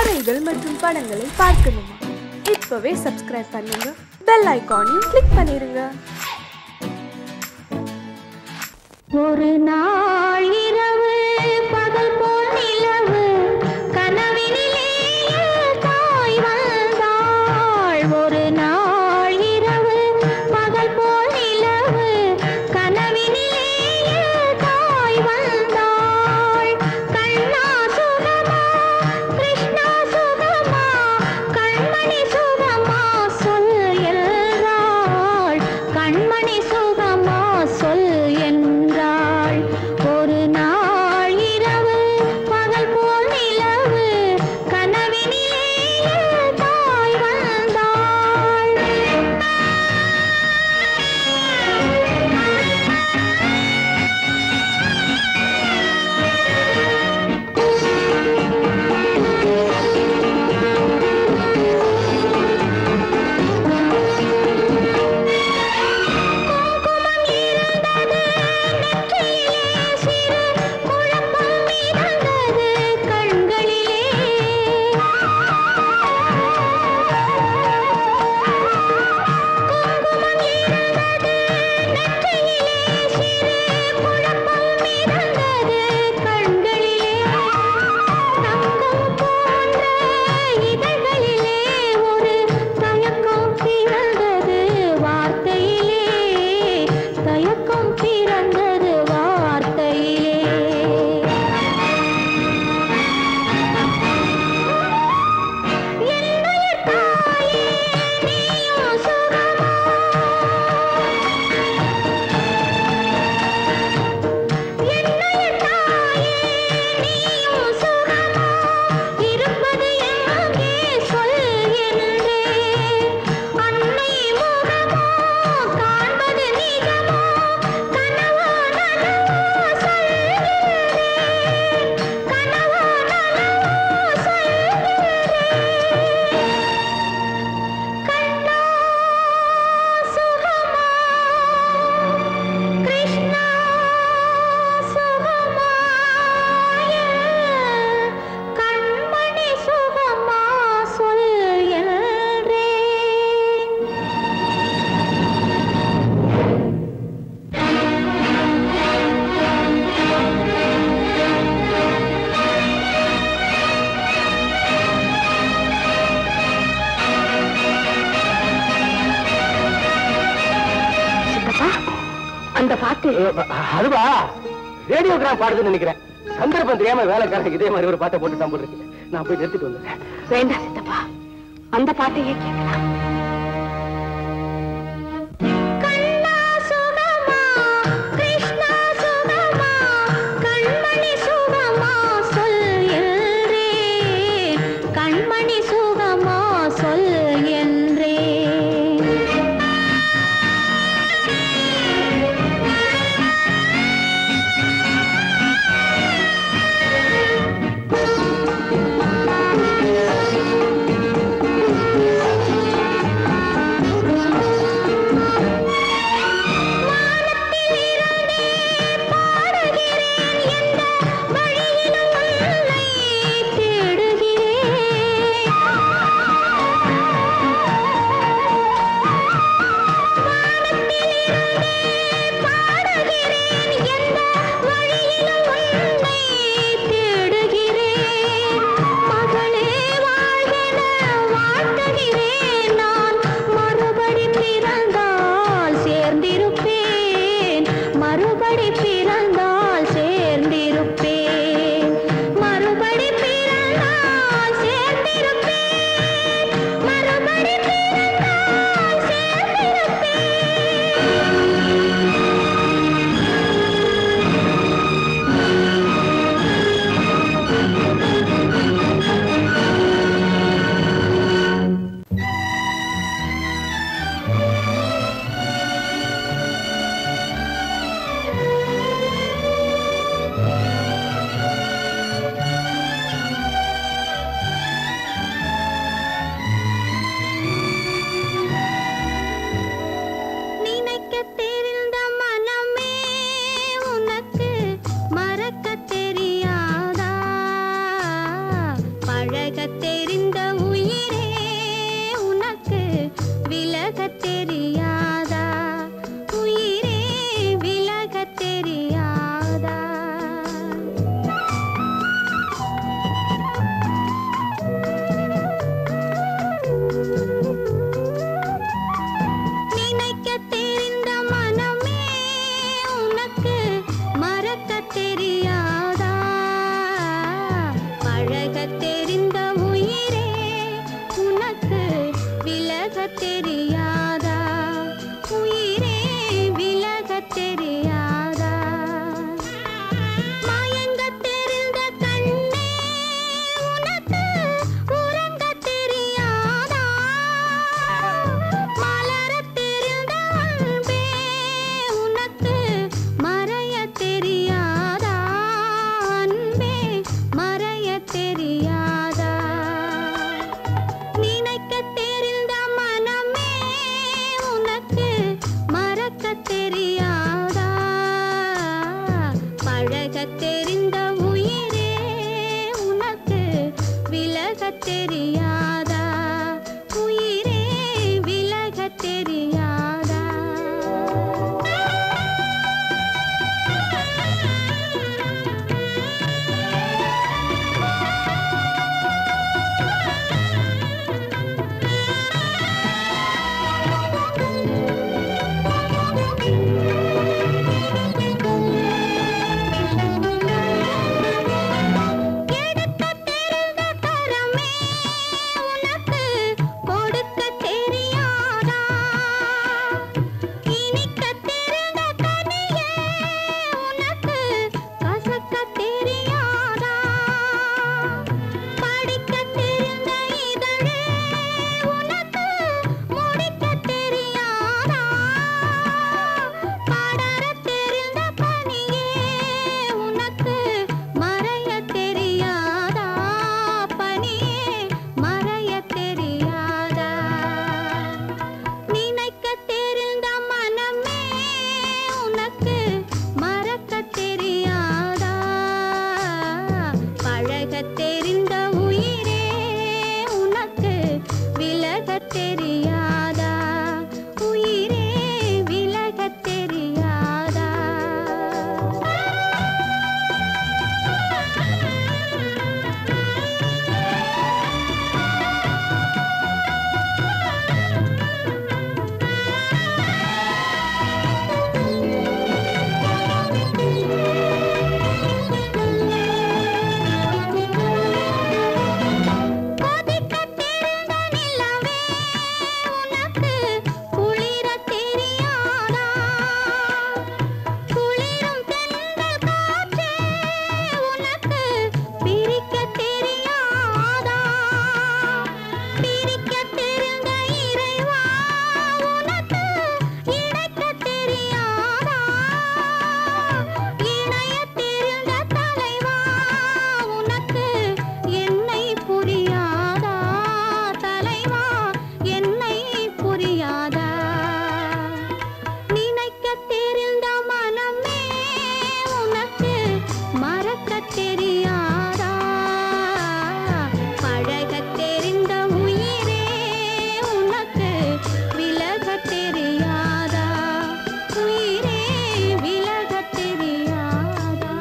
கதைகள் மற்றும் படங்களை பார்க்கணுமா? இப்பவே சப்ஸ்கிரைப் பண்ணுங்க, பெல் ஐகானையும் கிளிக் பண்ணிருங்க. ஒரு நாள் இரவு பகல் போல் நிலவு கனவினிலே தாய் வந்தாள். ஒரு நாள் இரவு பகல் போல் நிலவு கனவினிலே தாய் வந்தாள். கண்ணா சுகமா கிருஷ்ணா சுகமா கண்மணி சுகமா சொல் என்றாள். கண்மணி சுகமா சொல் என்றாள். ஒரு நாள் இரவு பகல் போல் நிலவு கனவினிலே தாய் வந்தாள். அந்த பாட்டு அதுவா ரேடியோகிராம் பாடுதுன்னு நினைக்கிறேன். சந்தர்ப்பம் தெரியாம வேலைக்காரங்க இதே மாதிரி ஒரு பாட்டை போட்டு தான் போட்டுருக்கு. நான் போய் நிறுத்திட்டு வந்துடுறேன். வேண்டாம் சித்தப்பா, அந்த பாட்டையே கேட்கலாம். தெரிந்த உயிரே உனக்கு விலகத் தெரியாதா? உயிரே விலகத் தெரியாதா? நினைக்கத் தெரிந்த மனமே உனக்கு மறக்கத் தெரியாதா? பழகத் தெரிந்த உயிரே உனக்கு விலகத் தெரியாதா? உயிரே விலகத் தெரியாதா? மயங்கத் தெரிந்த கண்ணே உனக்கு உறங்கத் தெரியாதா? மலரத் தெரிந்த அன்பே உனக்கு மறையத் தெரியாதா? அன்பே மறையத் தெரியாதா? நினைக்கத் தெரிந்த மனமே உனக்கு மறக்கத் தெரியாதா? பழகத் தெரிந்த உயிரே உனக்கு விலகத் தெரியாதா? உயிரே விலகத் தெரியாதா? எடுக்கத் தெரிந்த கரமே உனக்கு கொடுக்கத் தெரியாதா? இனிக்கத் தெரிந்த கனியே உனக்கு கசக்கத் தெரியாதா? படிக்கத் தெரிந்த இதழே உனக்கு முடிக்கத் தெரியாதா? படரத் தெரிந்த பனியே உனக்கு மறையத் தெரியாதா? பனியே மறையத் தெரியாதா? நினைக்கத் தெரிந்த மனமே உனக்கு மறக்கத் தெரியாதா? பழகத் தெரிந்த உயிரே உனக்கு விலகத் தெரியாதா? உயிரே விலகத் தெரியாதா? கொதிக்கத் தெரிந்த நிலவே உனக்கு குளிரத் தெரியாதா? குளிரும் தென்றல் காற்றே உனக்கு பிரிக்கத் தெரியாதா? பிரிக்கத் தெரிந்த இறைவா உனக்கு இணைக்கத் தெரியாதா? இணையத் தெரிந்த தலைவா உனக்கு என்னை புரியாதா? தலைவா என்னை புரியாதா? நினைக்கத் தெரிந்த மனமே உனக்கு மறக்கத் தெரியாதா? பழகத் தெரிந்த உயிரே உனக்கு விலகத் தெரியாதா? உயிரே விலகத் தெரியாதா?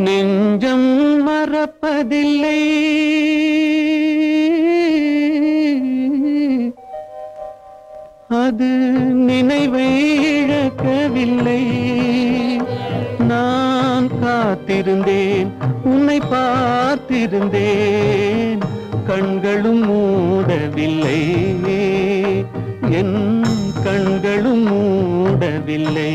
நெஞ்சம் மறப்பதில்லை அது நினைவை இழக்கவில்லை. நான் காத்திருந்தேன், உன்னை பார்த்திருந்தேன், கண்களும் மூடவில்லை, என் கண்களும் மூடவில்லை.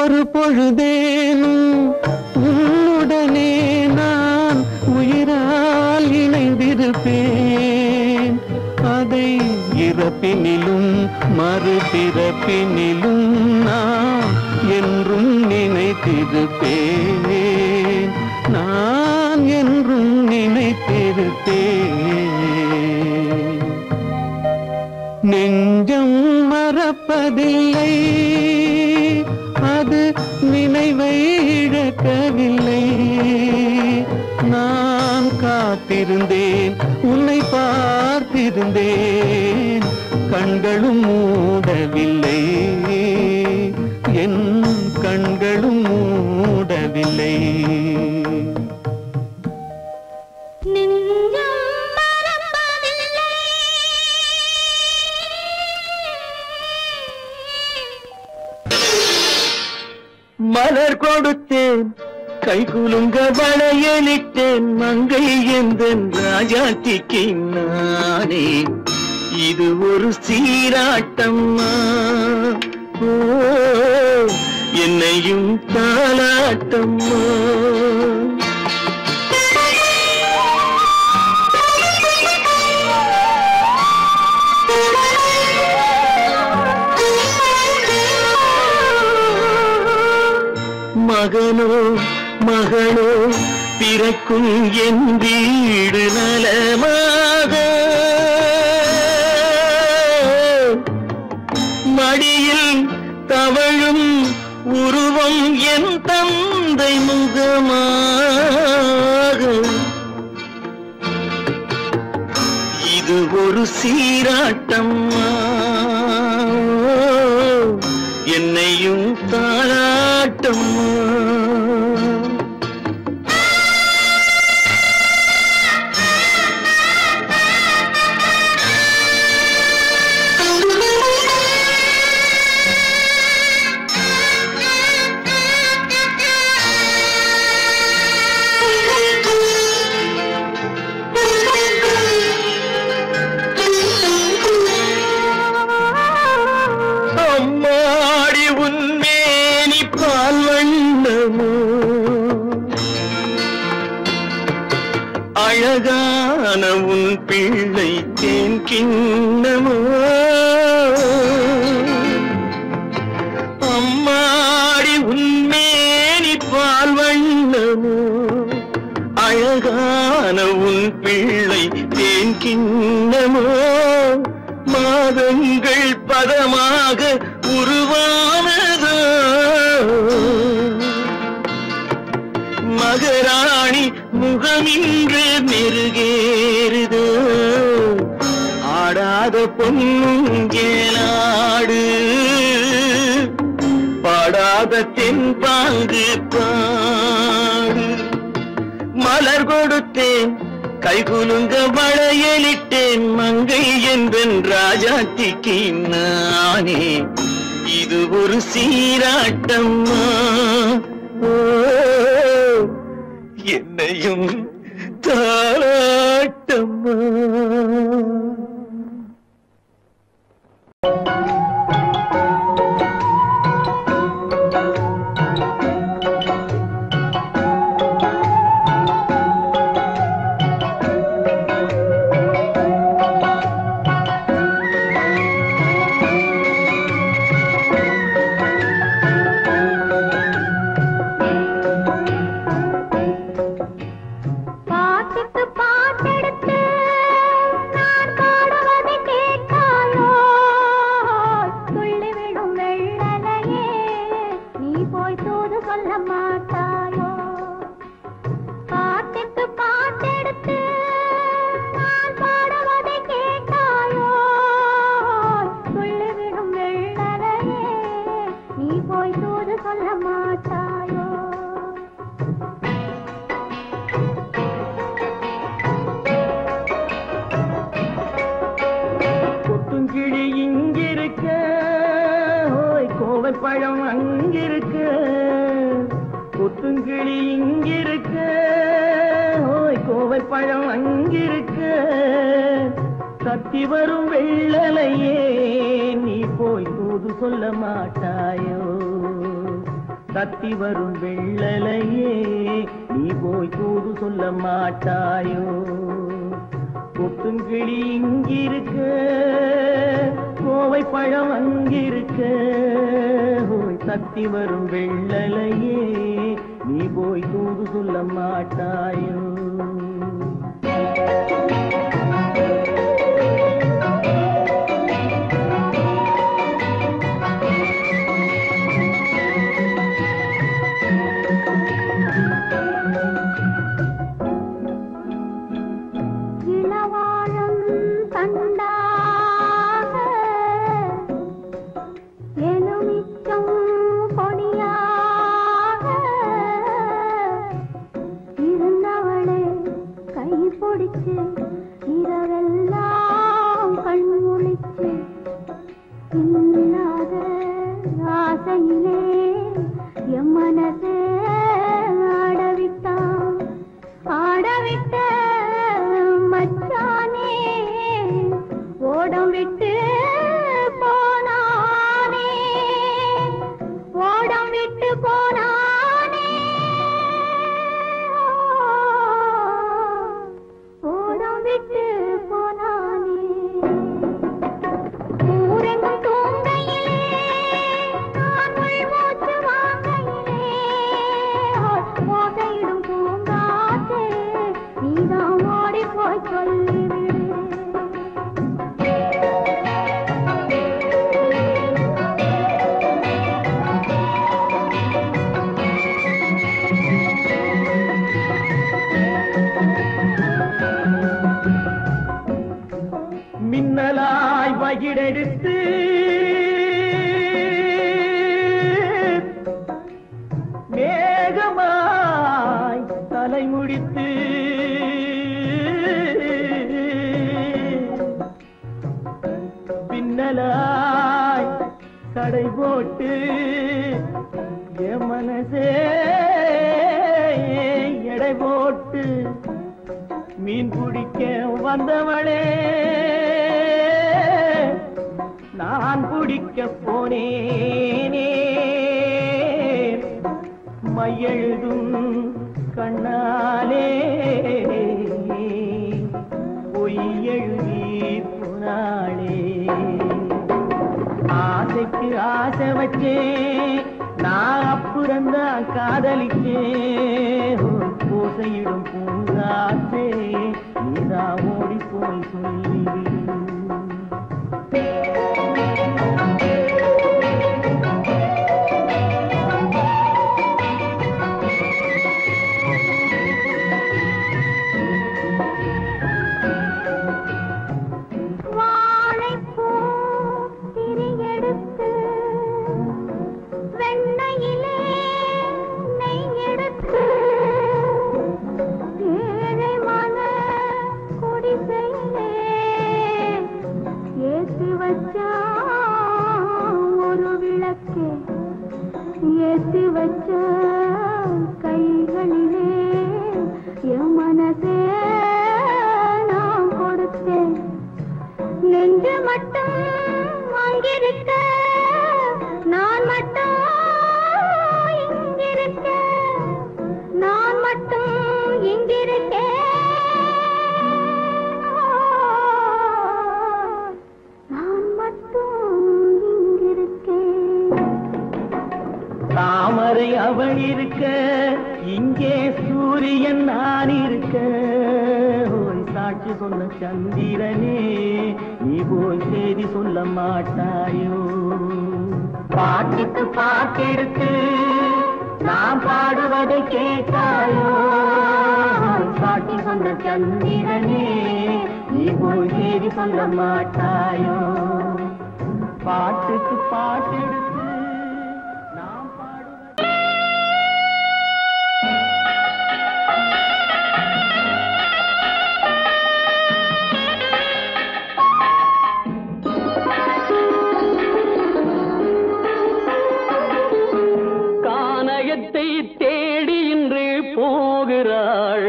ஒரு பொழுதேனும் உன்னுடனே நான் உயிரால் இணைந்திருப்பேன். அதை இறப்பினிலும் மறுபிறப்பினிலும் நான் என்றும் நினைத்திருப்பேன். நான் என்றும் நினைத்திருப்பேன். நெஞ்சம் மறப்பதில்லை, அது நினைவை இழக்கவில்லை. நான் காத்திருந்தேன், உன்னை பார்த்திருந்தேன், கண்களும் மூடவில்லை, என் கண்களும் மூடவில்லை. மலர் கொடுத்தேன், கை குலுங்க வளையலிட்டேன், மங்கை எந்தன் ராஜாத்திக்கு நானே. இது ஒரு சீராட்டம்மா, ஓ என்னையும் தாலாட்டம்மா. மகனோ மகளோ பிறக்கும் என் வீடு நலமாக, மடியில் தவழும் உருவம் என் தந்தை முகமாக. இது ஒரு சீராட்டம்மா, என்னையும் தாளாட்டம்மா. அழகான உன் பிள்ளை தேன் கிண்ணமோ, அம்மாடி உன்மேனி பால் வண்ணமோ. கிண்ணமோ அழகான உன் பிள்ளை தேன் கிண்ணமோ மாதங்கள் பதமாக உருவானதோ மகராணி முகமின்று மெருகேறுதோ ஆடாத பொன்னுங்கேலாடு பாடாத தென்பாங்கு பாடு மலர் கொடுத்தேன் கைகுலுங்க வளையலிட்டேன் மங்கை என்பன் ராஜாத்திக்கு நானே இது ஒரு சீராட்டம்மா என்னையும் தாராட்டம்மா பழம் அங்கிருக்க கொத்துங்கிளி இங்கிருக்க கோவை பழம் அங்கிருக்க தத்தி வரும் வெள்ளலையே நீ போய் தூது சொல்ல மாட்டாயோ தத்தி வரும் வெள்ளலையே நீ போய் தூது சொல்ல மாட்டாயோ கொத்துங்கிளி இங்கிருக்க கோவை பழம் அங்கிருக்க தத்தி வரும் வெள்ளலையே நீ போய் தூது சொல்ல மாட்டாயோ மின்னலாய் வகிடெடுத்து மேகமாய் தலைமுடித்து பின்னலாய் கடை போட்டு என் மனசே எடை போட்டு மீன் பிடிக்க வந்தவளே நான் பிடிக்க போனேனே மையெழுதும் கண்ணாலே பொய் எழுதி போனாளே ஆசைக்கு ஆசை வச்சேன் நான் அப்புறந்தான் காதலிச்சேன் இசையிடும் பூங்காற்றே நீதா ஓடி போய் சொல்லிடு. ஏத்தி வச்ச கைகளிலே என் மனசே நான் கொடுத்தேன். நெஞ்சு மட்டும் அங்கிருக்க நான் மட்டும் இங்கிருக்க நான் மட்டும் இங்கிருக்கேன். தாமரை அவள் இருக்க இங்கே சூரியன் நான் இருக்க ஓய் சாட்சி சொன்ன சந்திரனே நீ போய் செய்தி சொல்ல மாட்டாயோ. பாட்டுக்கு பாட்டெடுத்து நான் பாடுவதை கேட்டாயோ. சாட்சி சொன்ன சந்திரனே நீ போய் செய்தி சொல்ல மாட்டாயோ. பாட்டுக்கு பாட்டெடுத்து தேடி இன்று போகிறாள்.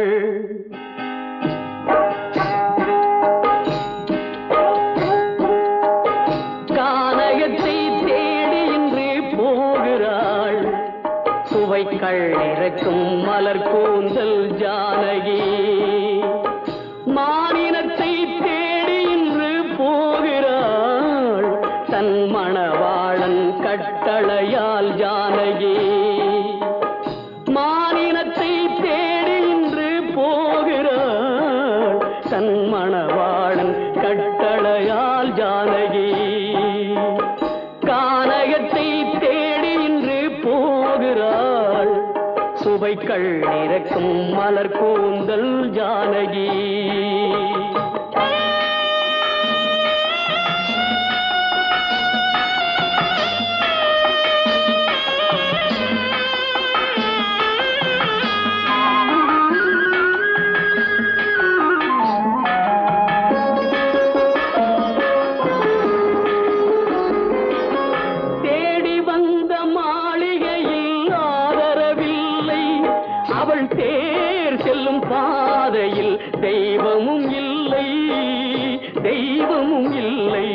கானகத்தை தேடி இன்று போகிறாள். சுவைக்கள் இறக்கும் மலர் கூந்தல் ஜானகி. மானினத்தை தேடி இன்று போகிறாள். தன் மணவாளன் கட்டளையால் ஜானகி. மானினத்தை தேடி இன்று போகிறாள். தன் மணவாளன் கட்டளையால் ஜானகி. கானகத்தை தேடி இன்று போகிறாள். சுவைக்கள் இறக்கும் மலர் கூந்தல் ஜானகி. தேர் செல்லும் பாதையில் தெய்வமும் இல்லை, தெய்வமும் இல்லை.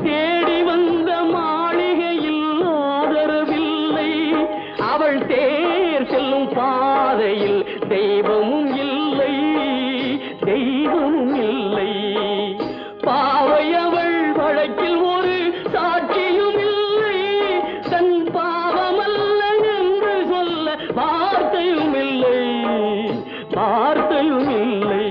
தேடி வந்த மாளிகையில் ஆதரவில்லை. அவள் தேர் செல்லும் பாதையில் தெய்வமும் இல்லை, தெய்வமும் இல்லை. பாவை அவள் வழக்கில் ஒரு சாட்சியும் இல்லை. தன் பாவமல்ல என்று சொல்ல வார்த்தையும் இல்லை, வார்த்தையும் இல்லை.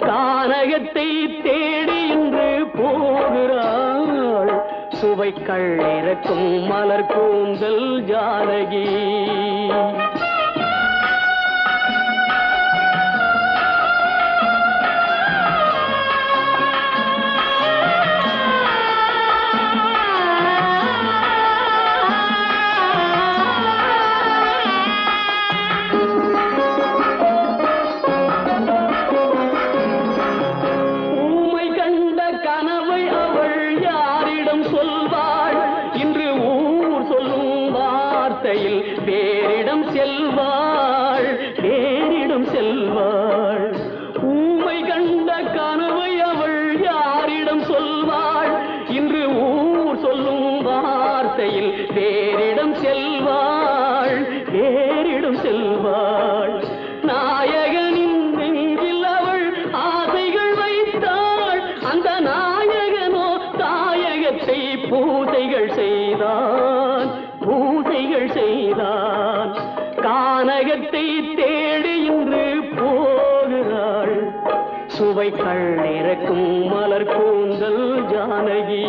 கானகத்தை தேடி இன்று போகிறாள். சுவைக்கள் இறக்கும் மலர் கூந்தல் ஜானகி. வேறிடம் செல்ல கானகத்தை தேடி இன்று போகிறாள் சுவை கள்ளிறக்கும் மலர் கூந்தல் ஜானகி.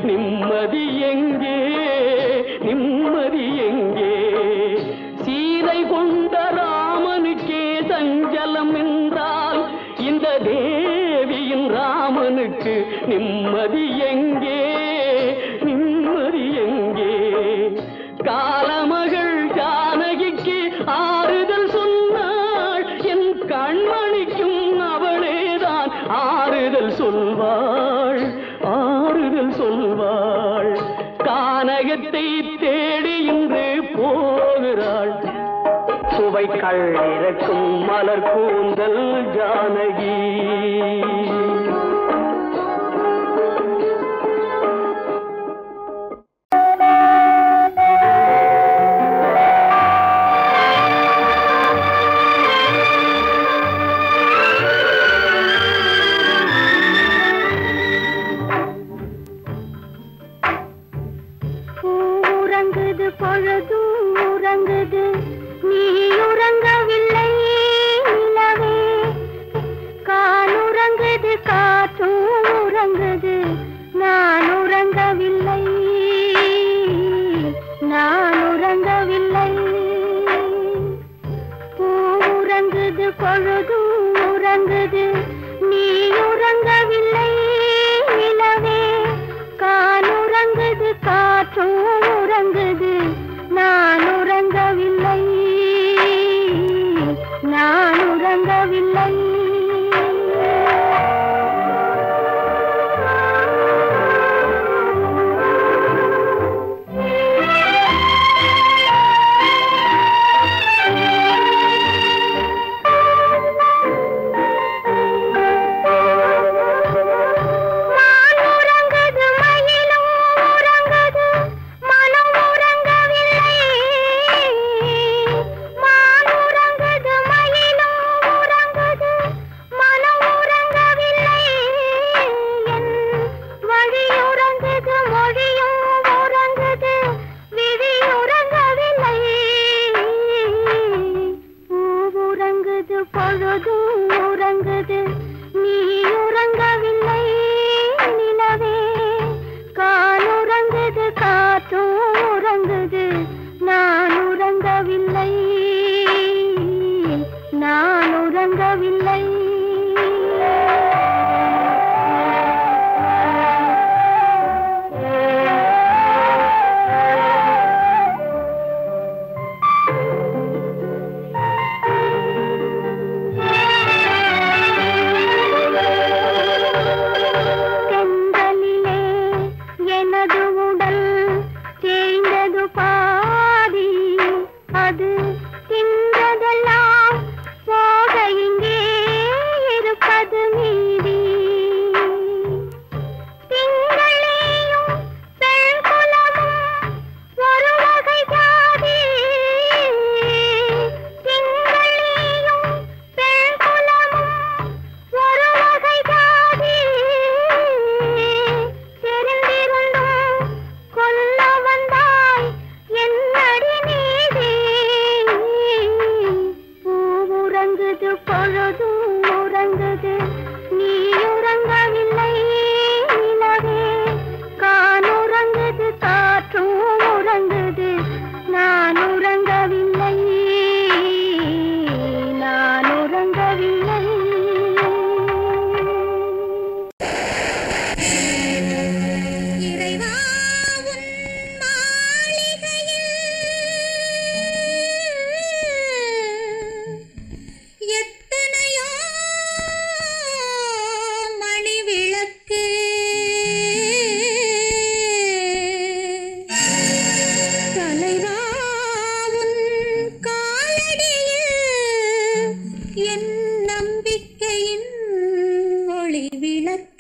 நிம்மதி எங்கே நிம்மதி எங்கே சீதை கொண்ட ராமனுக்கே சஞ்சலம் என்றால் இந்த தேவியின் ராமனுக்கு நிம்மதி எங்கே நிம்மதி எங்கே. காலமகள் ஜானகிக்கு ஆறுதல் சொன்னாள் என் கண்மணிக்கும் அவளேதான் ஆறுதல் சொல்வாள் ஆறுதல் சொல்வாள். கானகத்தை தேடி இன்று போகிறாள் சுவை கள்ளிறக்கும் மலர் கூந்தல் ஜானகி. உறங்குது நீ உறங்கவில்லை நிலவே காலுறங்குது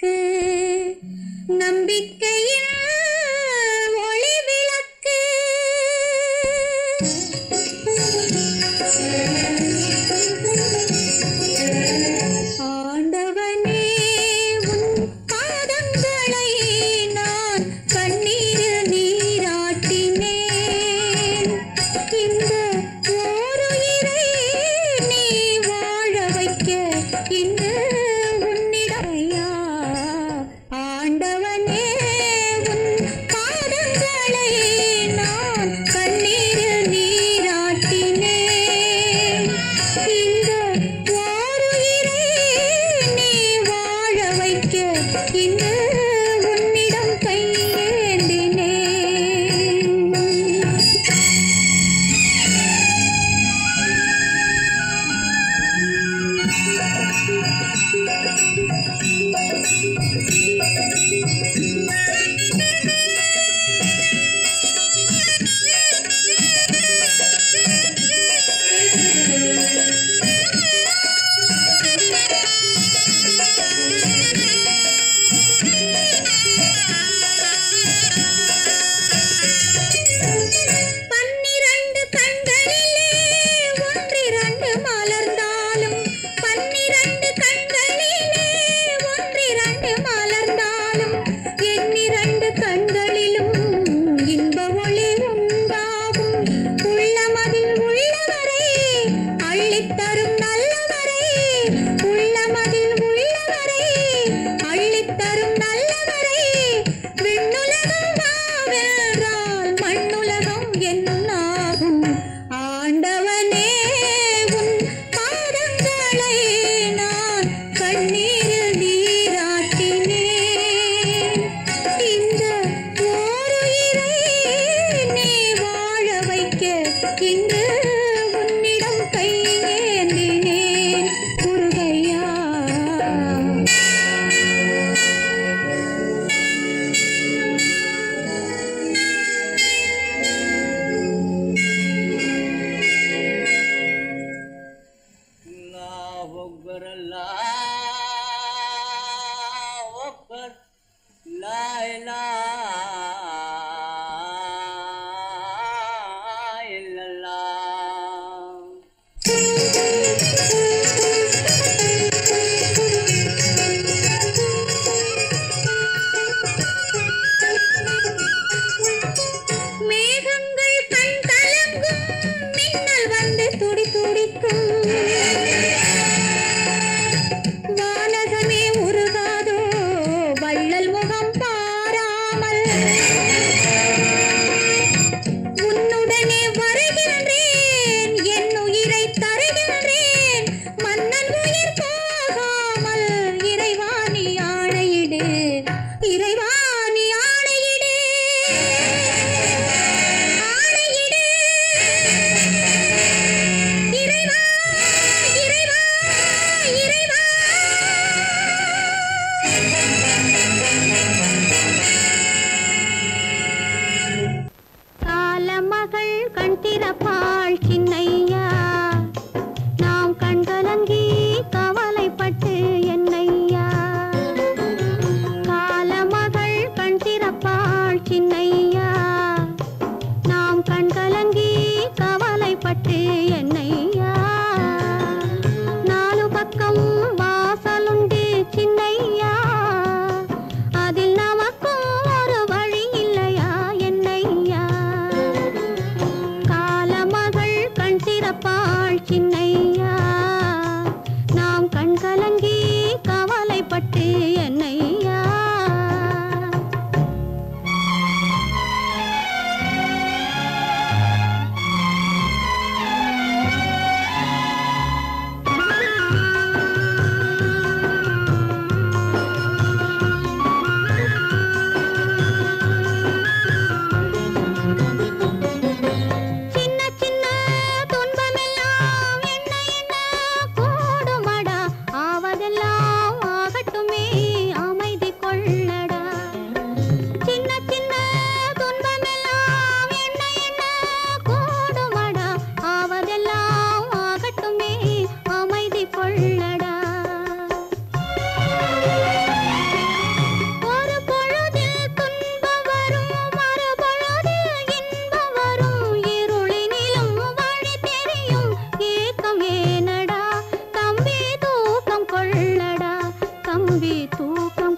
விளக்கு நம்பிக்கையின் ஒளி விளக்கு ஆண்டவனே உன் பாதங்களை நான் கண்ணீரில் நீராட்டினேன் இந்த ஓருயிரை நீ வாழ வைக்க இன்று உன்னிடையா ஆண்டவனே உன் பாதங்களை நான் கண்ணீரில் நீராட்டினேன் இந்த ஓருயிரை நீ வாழ வைக்க இன்று உன்னிடம் கையேந்தினேன். பன்னிரண்டு கண்களிலே ஒன்றிரண்டு மலர்ந்தாலும் பன்னிரண்டு கண்களிலே ஒன்றிரண்டு மலர்ந்தாலும் எண்ணிரண்டு கண்களிலும் இன்ப ஒளி உண்டாகும் உள்ளமதில் உள்ளவரை அள்ளித்தரும் நல்லவரை உள்ளமதில் உள்ளவரை அள்ளித்தரும் நல்லவரை விண்ணுலகம் வாவென்றால் மண்ணுலகம் என்னாகும் ஆண்டவனே உன் பாதங்களை நான் கண்ணீரில் நீராட்டினேன் இந்த ஓருயிரை நீ வாழ வைக்க இன்று உன்னிடம் கையேந்தினேன் முருகையா. மேகங்கள் கண் கலங்கும் மின்னல் வந்து துடி துடிக்கும் வானகமே உருகாதோ வள்ளல் முகம் பாராமல்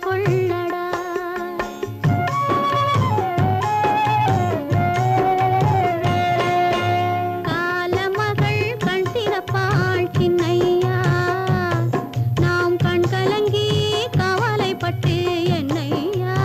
கொள்ளடா. காலமகள் கண் திறப்பாள் சின்னையா, நாம் கண் கலங்கி கவலைப்பட்டு என்னையா.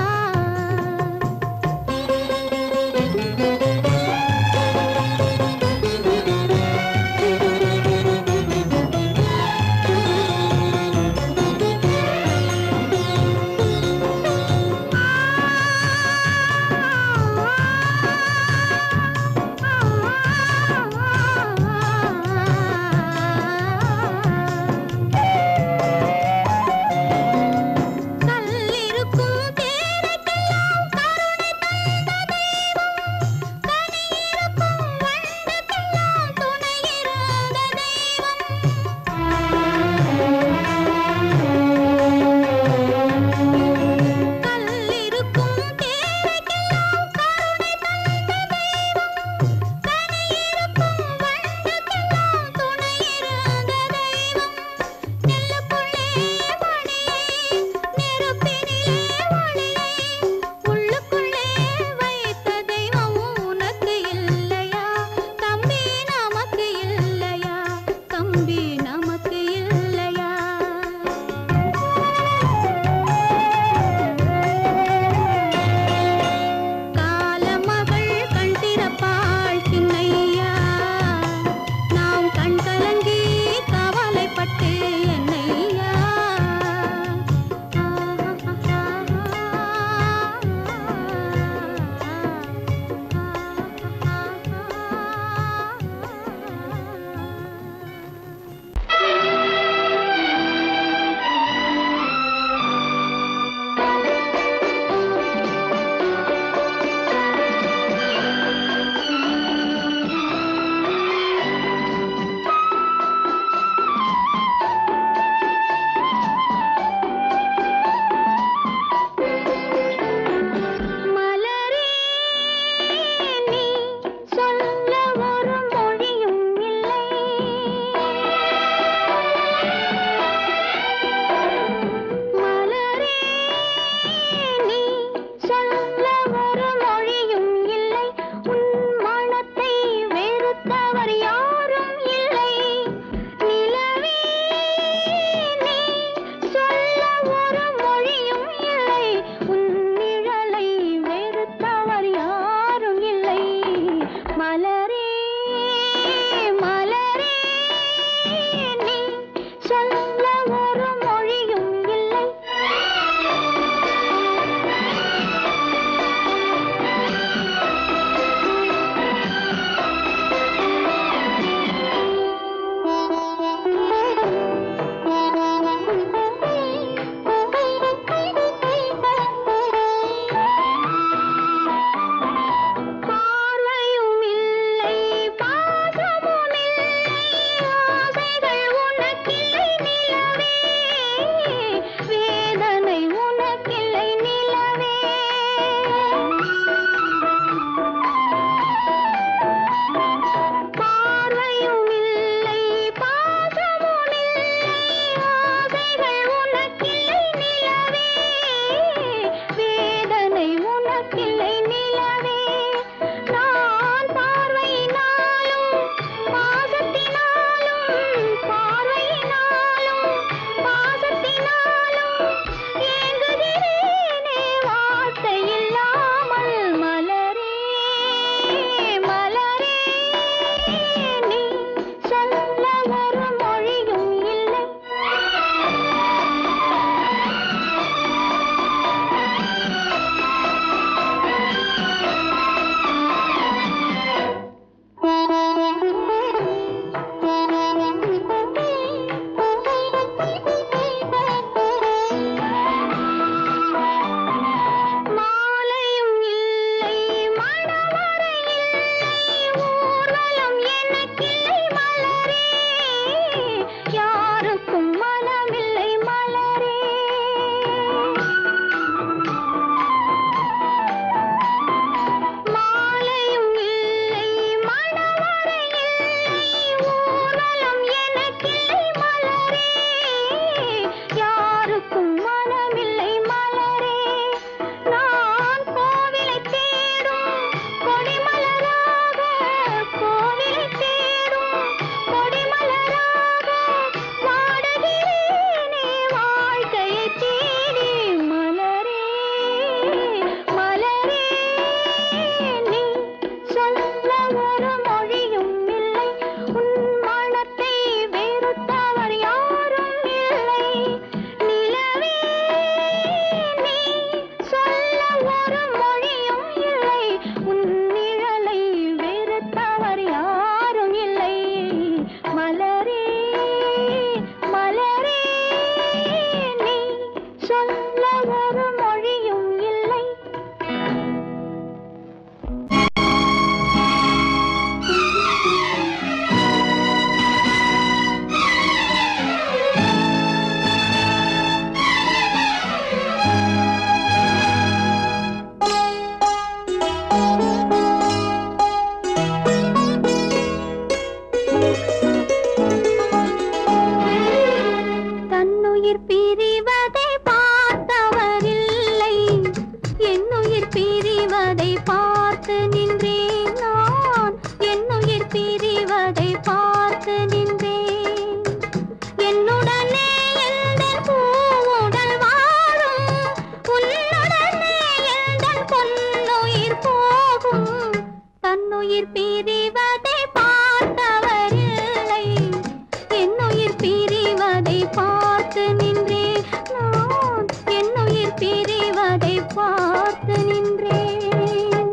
பார்த்து நின்றேன்.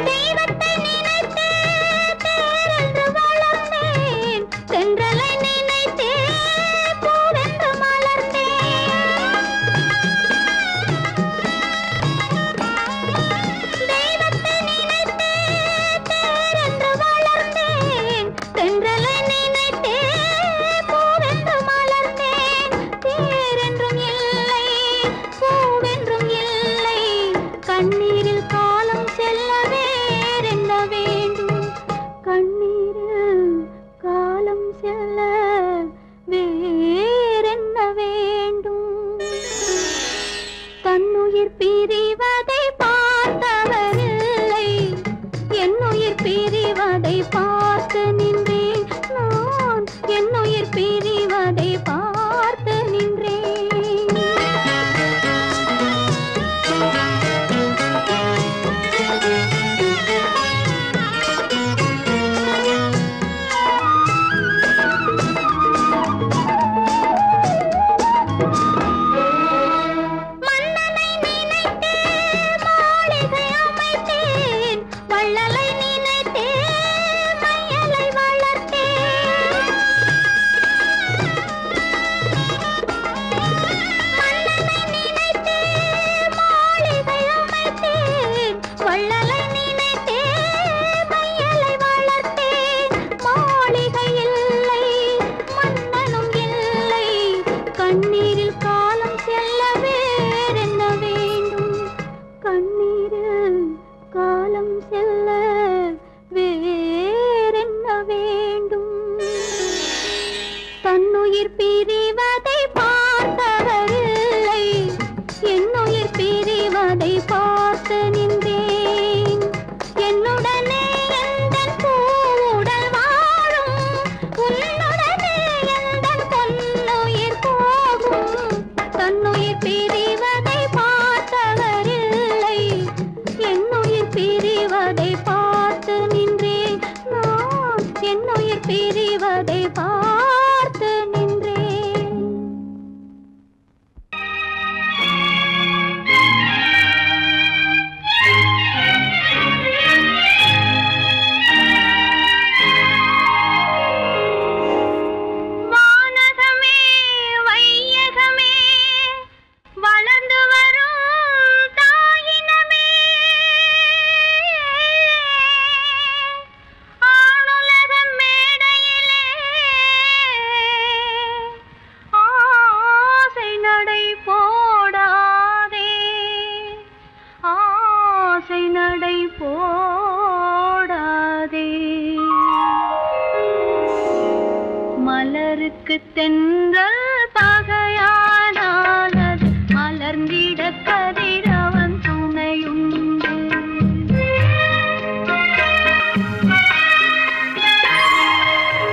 தெய்வத்தை நினைத்தே தேரென்று வளர்ந்தேன், தென்றலை நினைத்தே பூவென்று மலர்ந்தேன். தெய்வத்தை நினைத்தே தேரென்று வளர்ந்தேன், தென்றலை நினைத்தே பூவென்று மலர்ந்தேன். தேரென்றும் இல்லை, பூவென்றும் இல்லை, கண்ணீரில் காலம் செல்ல வேறென்ன வேண்டும்? கண்ணீரில் காலம் செல்ல வேறென்ன வேண்டும்? தன்னுயிர் பிரிவதை பார்த்தவரில்லை, என்னுயிர் பிரிவதை பார்த்து நின்றேன். நான் என்னுயிர் பிரிவதை பார்த்து நின்றேன். மன்னனை நினைத்தே மாளிகை அமைத்தேன், வள்ளலை நினைத்தே மையலை வளர்த்தேன். மன்னனை நினைத்தே மாளிகை அமைத்தேன், வள்ளலை நினைத்தே மையலை வளர்த்தேன். மாளிகை இல்லை, மன்னனும் இல்லை, கண்ணீரில் காலம் செல்ல வேறென்ன வேண்டும்? கண்ணீரில் காலம் செல்ல வேறென்ன வேண்டும்? தன்னுயிர் பிரிவதை பார்த்தவரில்லை, என்னுயிர் பிரிவதை பார்த்து நின்றேன். என்னுடனே எந்தன் பூவுடல் வாழும், உன்னுடனே எந்தன் பொன்னுயிர் போகும். தன்னுயிர் பிரிவதை பார்த்தவரில்லை, என்னுயிர் பிரிவதை பார்த்து நின்றேன். நான் என்னுயிர் பிரிவதை பார்த்து நின்றேன். வானகமே வையகமே வளர்ந்து வரும் தாயினமே, ஆணுலக மேடையிலே ஆசை நடை போடாதே, ஆசை நடை போடாதே. மலருக்கு தென்றல் பகையானால் அது மலர்ந்திட கதிரவன் துணையுண்டு.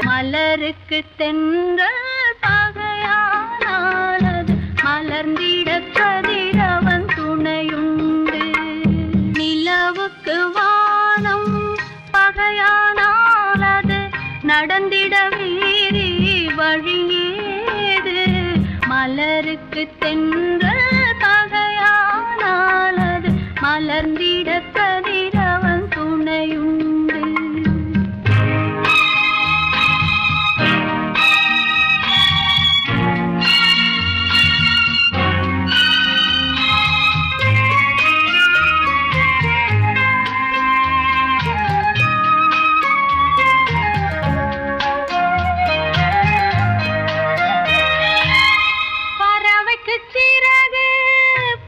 மலருக்கு தென்றல் பகையானால் அது மலர்ந்திட கதிரவன் துணையுண்டு. நிலவுக்கு வானம் பகையானால் அது நடந்திட வேறே வழியேது. மலருக்கு தென்றல் பகையானால் அது மலர்ந்திட கதிரவன் துணையுண்டு. பறவைக்கு சிறகு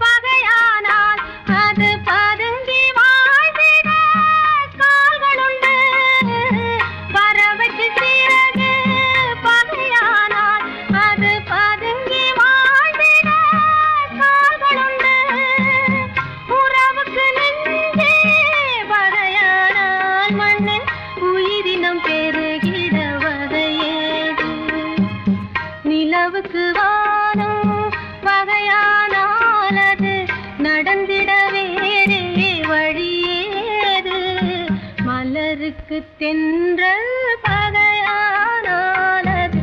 பகையானால் அது பதுங்கி வாழ்ந்திட கால்களுண்டு. பறவைக்கு சிறகு பகையானால் அது பதுங்கி வாழ்ந்திட கால்களுண்டு. உறவுக்கு நெஞ்சே பகையானால் மண்ணின் உயிரினம் பெருகிட வகையேது. நிலவுக்கு வானம் பகையானால் அது நடந்திட வேறே வழியேது. மலருக்கு தென்றல் பகையானால் அது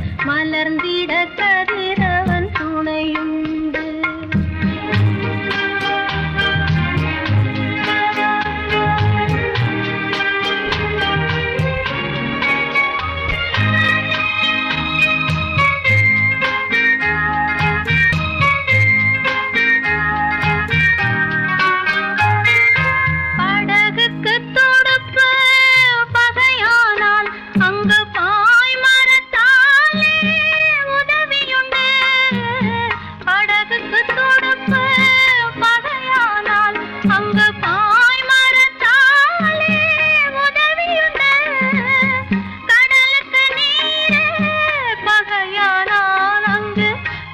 பகையானால் அங்கு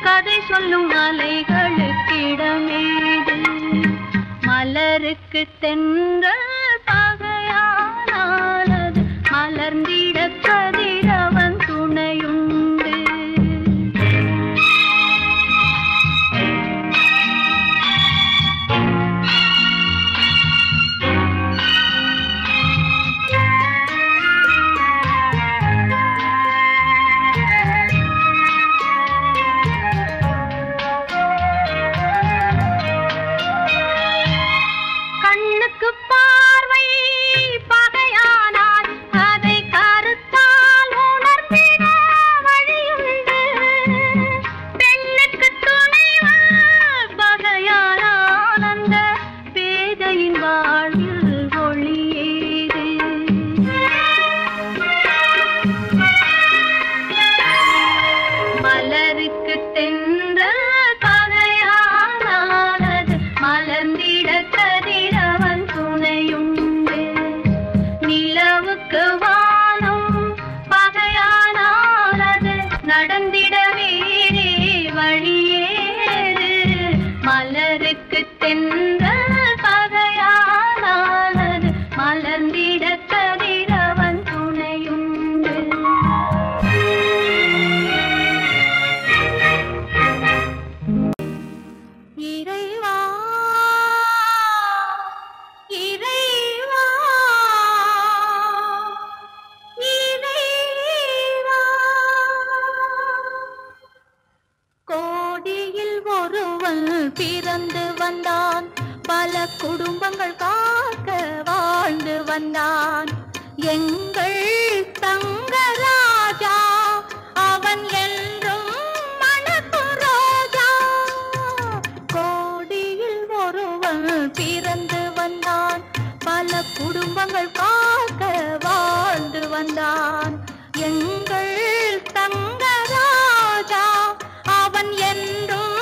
கதை சொல்லும் அலைகளுக்கிடமேது மலருக்கு தென்றல் பகையானால் அது மலர்ந்திட கதிரவன் துணையுண்டு பிறந்து வந்தான் பல குடும்பங்கள் காக்க வாழ்ந்து வந்தான் எங்கள் தங்கராஜா அவன் என்றும் மணக்கும் ரோஜா கோடியில் ஒருவன் பிறந்து வந்தான் பல குடும்பங்கள் காக்க வாழ்ந்து வந்தான் எங்கள் தங்கராஜா அவன் என்றும்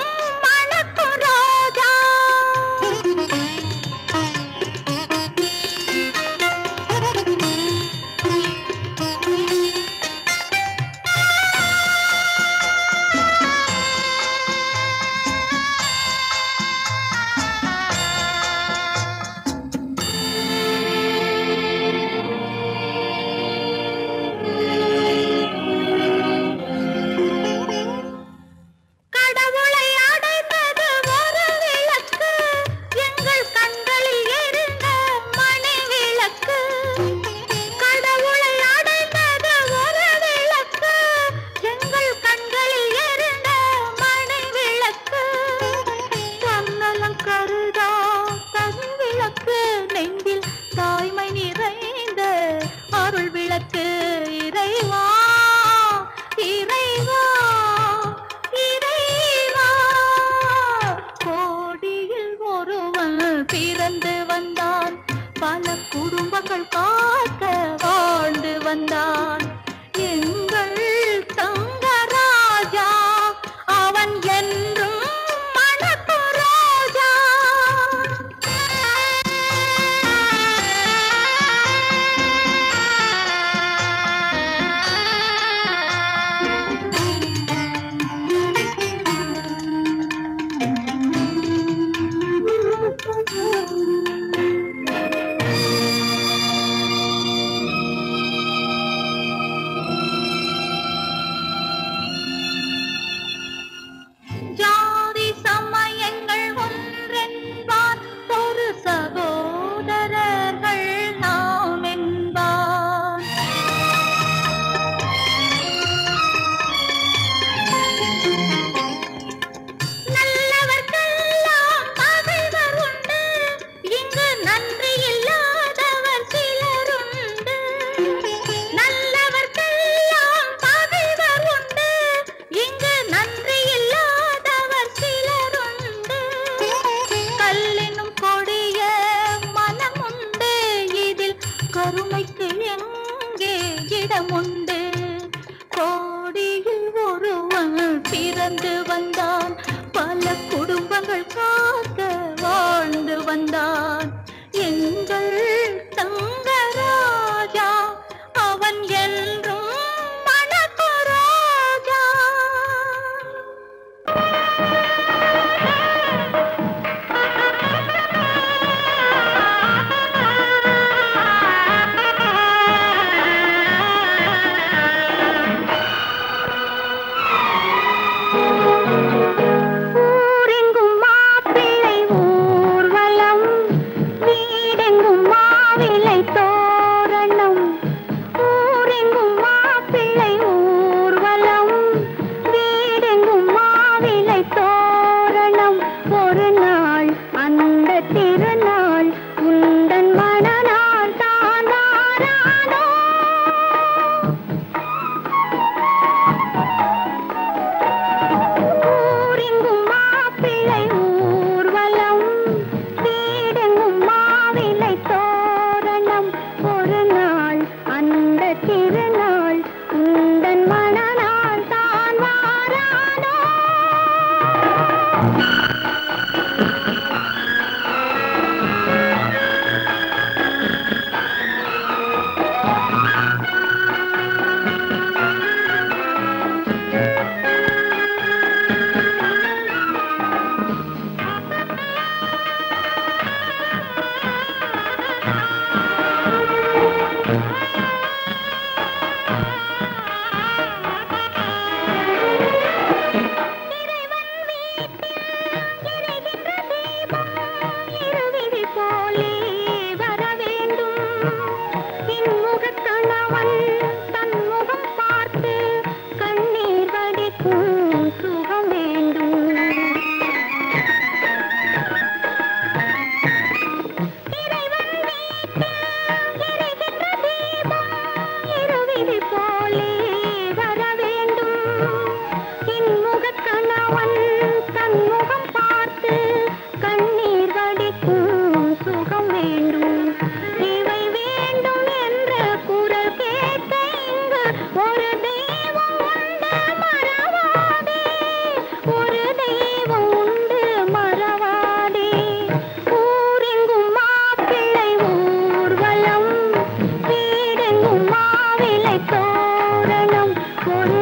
ஒரு